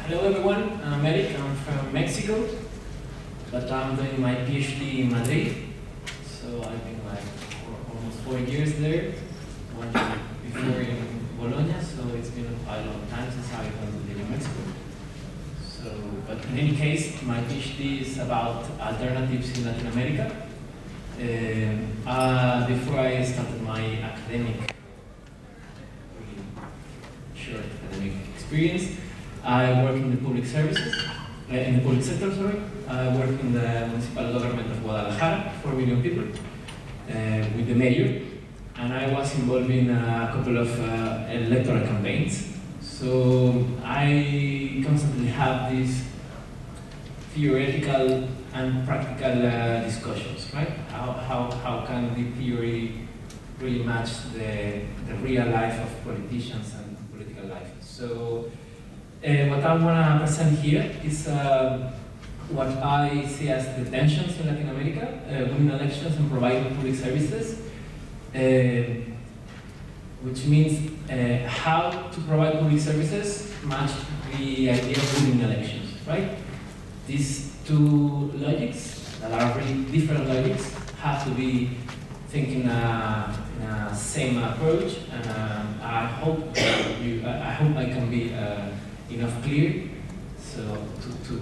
Hello everyone, I'm Erick, I'm from Mexico, but I'm doing my PhD in Madrid. So I've been like for almost 4 years there, 1 year before in Bologna, so it's been quite a long time since I've been in Mexico. So, but in any case, my PhD is about alternatives in Latin America. Before I started my academic, really short academic experience, I work in the public services, in the public sector, sorry. I work in the municipal government of Guadalajara, 4 million people, with the mayor, and I was involved in a couple of electoral campaigns. So I constantly have these theoretical and practical discussions, right? How can the theory really match the real life of politicians and political life? So what I want to present here is what I see as the tensions in Latin America, winning elections and providing public services, which means how to provide public services match the idea of winning elections, right? These two logics, that are really different logics, have to be thinking in a same approach, and I hope I can be enough clear so to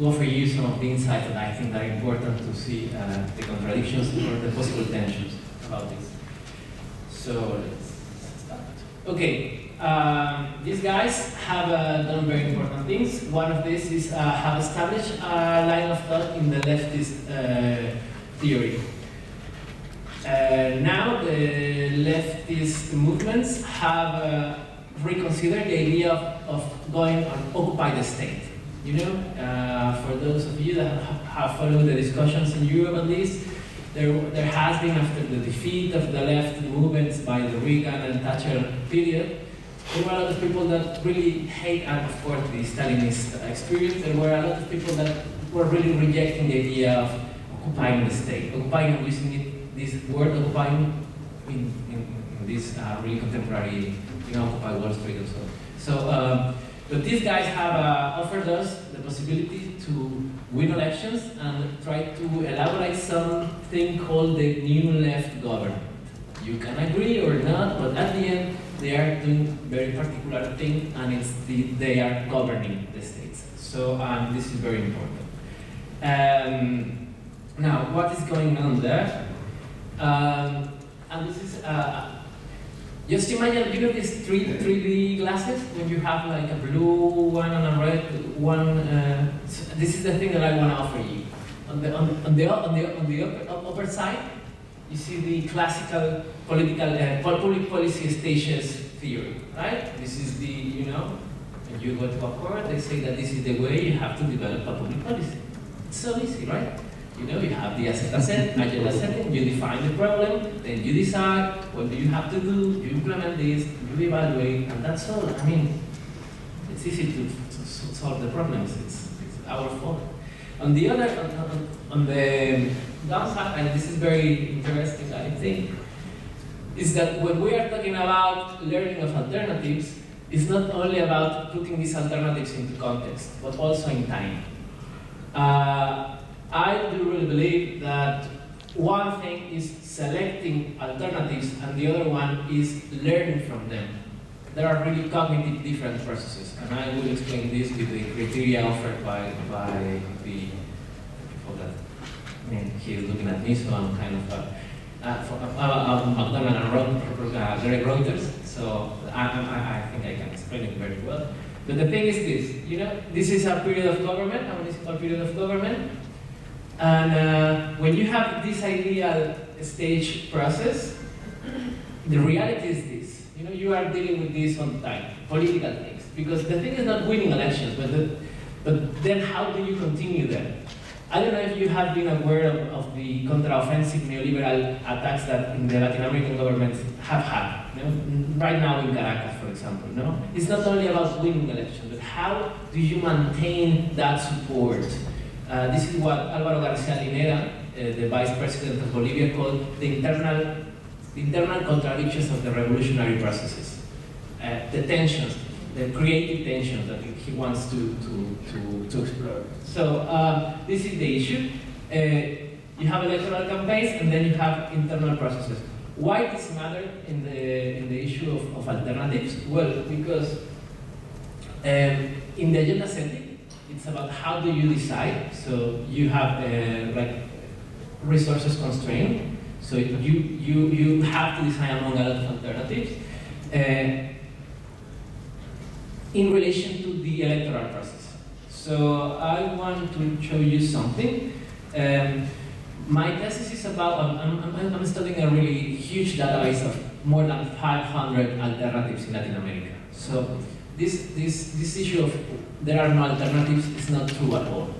offer you some of the insights that I think are important to see the contradictions or the possible tensions about this. So let's start. Okay, these guys have done very important things. One of these is have established a line of thought in the leftist theory. Now the leftist movements have reconsidered the idea of going and occupy the state. You know, for those of you that have followed the discussions in Europe at least, there has been, after the defeat of the left movements by the Reagan and Thatcher period, there were a lot of people that really hate, and of course the Stalinist experience, there were a lot of people that were really rejecting the idea of occupying the state. Occupying, I'm using this word occupying in this really contemporary, you know, Occupy Wall Street and so on. So, but these guys have offered us the possibility to win elections and try to elaborate something called the new left government. You can agree or not, but at the end, they are doing very particular thing, and they are governing the states. So this is very important. Now, what is going on there? And this is just imagine, you know, these 3D glasses when you have like a blue one and a red one. This is the thing that I want to offer you. On the upper side, you see the classical political public policy stages theory, right? This is the, you know, when you go to a court, they say that this is the way you have to develop a public policy. It's so easy, right? You know, you have the agenda setting, you define the problem, then you decide what do you have to do, you implement this, you evaluate, and that's all. I mean, it's easy to solve the problems. It's our fault. On the other, on the downside, and this is very interesting, I think, is that when we are talking about learning of alternatives, it's not only about putting these alternatives into context, but also in time. I do really believe that one thing is selecting alternatives and the other one is learning from them. There are really cognitive different processes, and I will explain this with the criteria offered by the people that, I mean, he's looking at me, so I'm kind of McDonald and Reuters, so I think I can explain it very well. But the thing is this, you know, this is a period of government, a municipal period of government. And when you have this ideal stage process, the reality is this. You know, you are dealing with this all the time, political things. Because the thing is not winning elections, but then how do you continue them? I don't know if you have been aware of the counter-offensive neoliberal attacks that in the Latin American governments have had. You know, right now in Caracas, for example. No? It's not only about winning elections, but how do you maintain that support? This is what Álvaro García Linera, the vice president of Bolivia, called the internal contradictions of the revolutionary processes. The tensions, the creative tension that he wants to explore. So this is the issue. You have electoral campaigns, and then you have internal processes. Why this matter in the issue of alternatives? Well, because in the agenda setting, it's about how do you decide. So you have like resources constrained. So you have to decide among a lot of alternatives in relation to the electoral process. So I want to show you something. My thesis is about, I'm studying a really huge database of more than 500 alternatives in Latin America. So this issue of there are no alternatives is not true at all.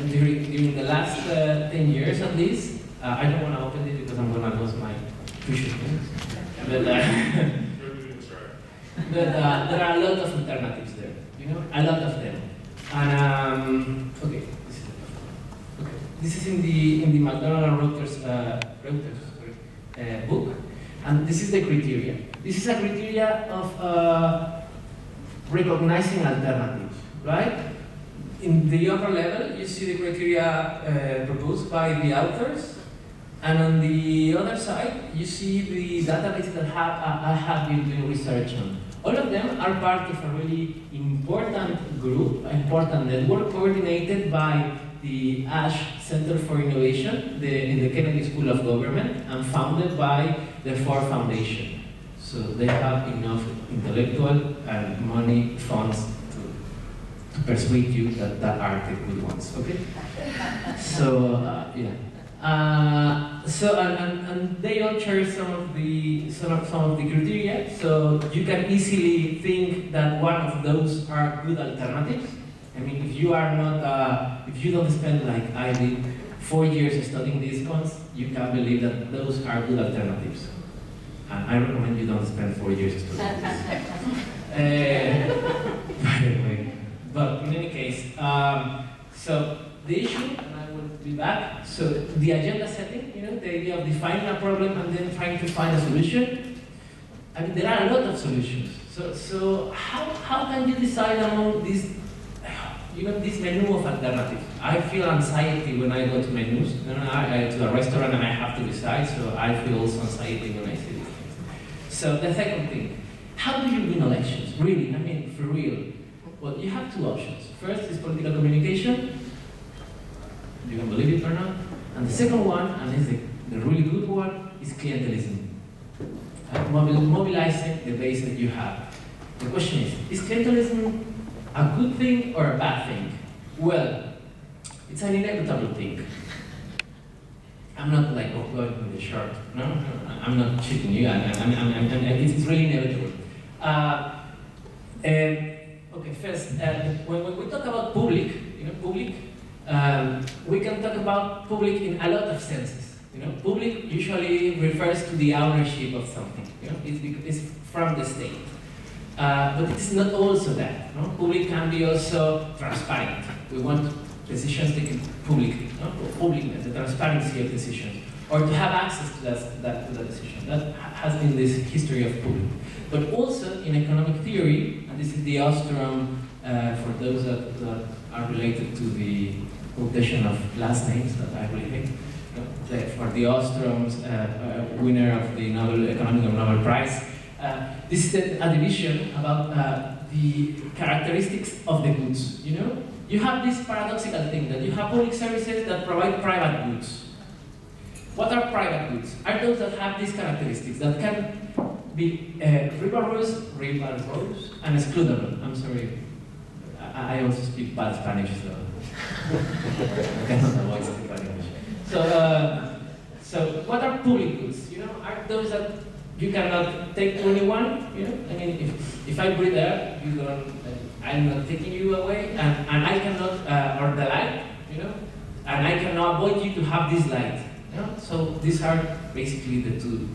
During the last 10 years at least, I don't want to open it because I'm going to lose my precious minutes. But there are a lot of alternatives there, a lot of them. And okay, this is in the McDonald and Reuters book, and this is the criteria. This is a criteria of recognizing alternatives, right? In the upper level, you see the criteria proposed by the authors, and on the other side, you see the databases that I have been doing research on. All of them are part of a really important group, important network coordinated by the Ash Center for Innovation in the Kennedy School of Government and founded by the Ford Foundation. So they have enough intellectual and money funds to persuade you that are the good ones, okay? So, yeah. And they all share some of the criteria. So you can easily think that one of those are good alternatives. I mean, if you are not, if you don't spend like I did 4 years studying these ones, you can believe that those are good alternatives. And I recommend you don't spend 4 years studying this. By the way, but in any case, so the issue. Be back. So the agenda setting, the idea of defining a problem and then trying to find a solution. I mean, there are a lot of solutions. So how can you decide among these, this menu of alternatives? I feel anxiety when I go to menus. I to a restaurant and I have to decide. So I feel also anxiety when I see these things. So the second thing, how do you win elections? Really, I mean, for real. Well, you have two options. First is political communication. You can believe it or not. And the second one, and is the really good one, is clientelism. Mobilizing the base that you have. The question is clientelism a good thing or a bad thing? Well, it's an inevitable thing. I'm not like going with the short. No, I'm not cheating you. It's really inevitable. Okay, first, when we talk about public, public. We can talk about public in a lot of senses. Public usually refers to the ownership of something. It's from the state. But it's not also that. Public can be also transparent. We want decisions taken publicly. Publicness, the transparency of decisions, or to have access to that decision. That has been this history of public. But also in economic theory, and this is the Ostrom for those that are related to the quotation of last names that I really hate. For the Ostrom's winner of the Economic Nobel Prize. This is a division about the characteristics of the goods. You have this paradoxical thing that you have public services that provide private goods. What are private goods? Are those that have these characteristics that can be rigorous, and excludable. I'm sorry. I also speak bad Spanish, so I cannot avoid speaking bad English. So what are public goods? Are those that you cannot take to anyone? I mean, if I breathe air, you don't. I'm not taking you away, and I cannot, or the light, and I cannot avoid you to have this light. So these are basically the two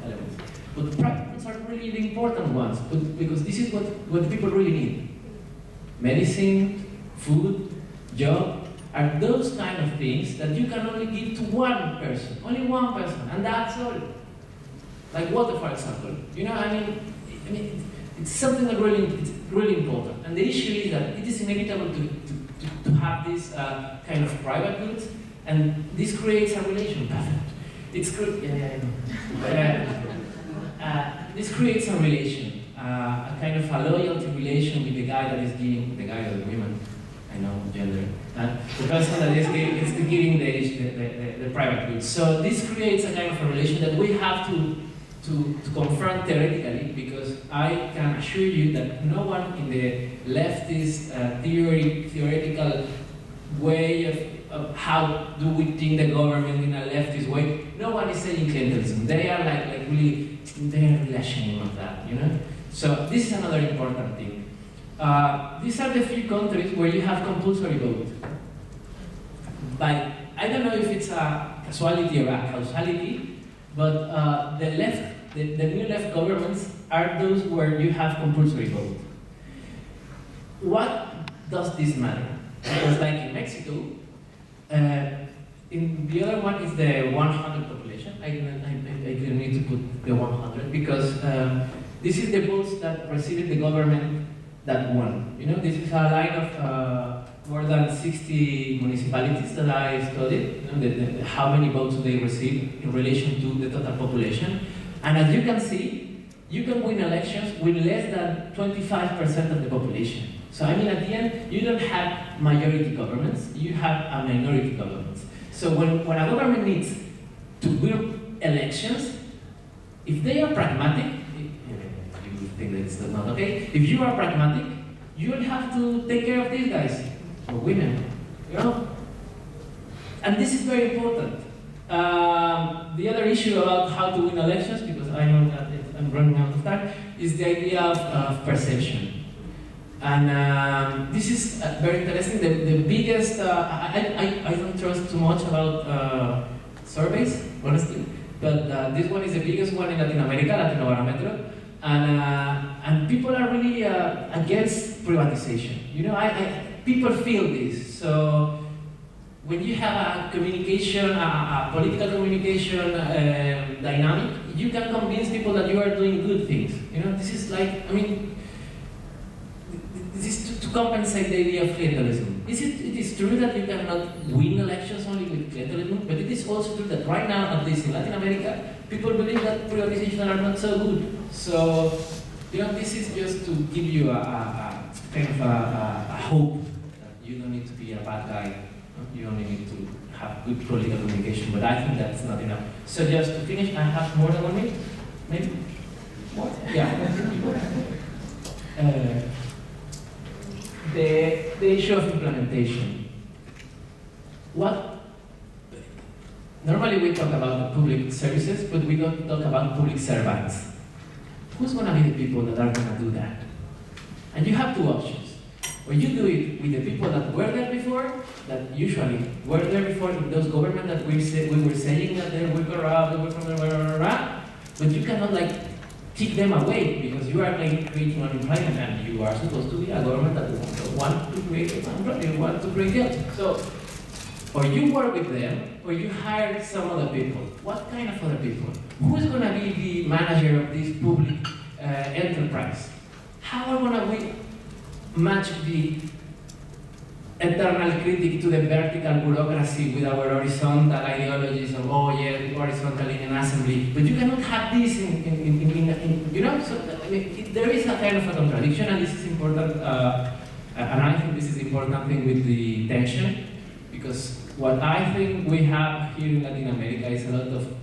elements. But private goods are really the important ones, because this is what people really need. Medicine, food, job, are those kind of things that you can only give to one person, and that's all. Like water, for example. It's something that it's really important. And the issue is that it is inevitable to have this kind of private goods, and this creates a relation. This creates a relation, a kind of a loyalty relation with the guy that is giving, the guy or the woman, I know gender, the person that is giving the private goods. So this creates a kind of a relation that we have to confront theoretically, because I can assure you that no one in the leftist theoretical way of how do we think the government in a leftist way, no one is saying clientelism. They are like really, they are really ashamed of that, you know? So this is another important thing. These are the few countries where you have compulsory vote. But I don't know if it's a casualty or a causality, but the new left governments are those where you have compulsory vote. What does this matter? Because like in Mexico, in the other one is the 100 population. I didn't need to put the 100 because this is the votes that received the government that won. You know, this is a line of more than 60 municipalities that I studied, you know, how many votes they receive in relation to the total population. And as you can see, you can win elections with less than 25% of the population. So I mean, at the end, you don't have majority governments, you have a minority governments. So when a government needs to win elections, if they are pragmatic, you think that it's not okay, if you are pragmatic, you will have to take care of these guys, or women, you know? And this is very important. The other issue about how to win elections, because I know that I'm running out of time, is the idea of perception. And this is very interesting. The biggest, I don't trust too much about surveys, honestly, but this one is the biggest one in Latin America, Latinobarometro, and people are really against privatization. You know, people feel this. So when you have a communication, a political communication dynamic, you can convince people that you are doing good things. You know, this is like, I mean, this is to compensate the idea of clientelism. It is true that you cannot win elections only with clientelism, but it is also true that right now, at least in Latin America, people believe that privatization are not so good. So, you know, this is just to give you a kind of a hope that you don't need to be a bad guy. You only need to have good political communication, but I think that's not enough. So just to finish, I have more than 1 minute, maybe? What? Yeah. The issue of implementation. Normally we talk about the public services, but we don't talk about public servants. Who's going to be the people that are going to do that? And you have two options. Or you do it with the people that were there before, that usually were there before in those governments that we were saying that they were corrupt, they were from but you cannot like kick them away because you are like creating unemployment and you are supposed to be a government that want to create unemployment, you want to create jobs. So, or you work with them, or you hire some other people. What kind of other people? Who is going to be the manager of this public enterprise? How are we match the eternal critic to the vertical bureaucracy with our horizontal ideologies of, oh yeah, horizontal in an assembly, but you cannot have this in you know, so I mean, there is a kind of a contradiction, and this is important, and I think this is important thing with the tension, because what I think we have here in Latin America is a lot of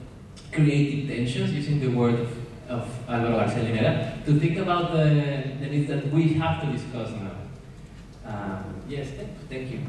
creative tensions, using the word of Álvaro García Linera, to think about the needs that we have to discuss now. Yes, thank you.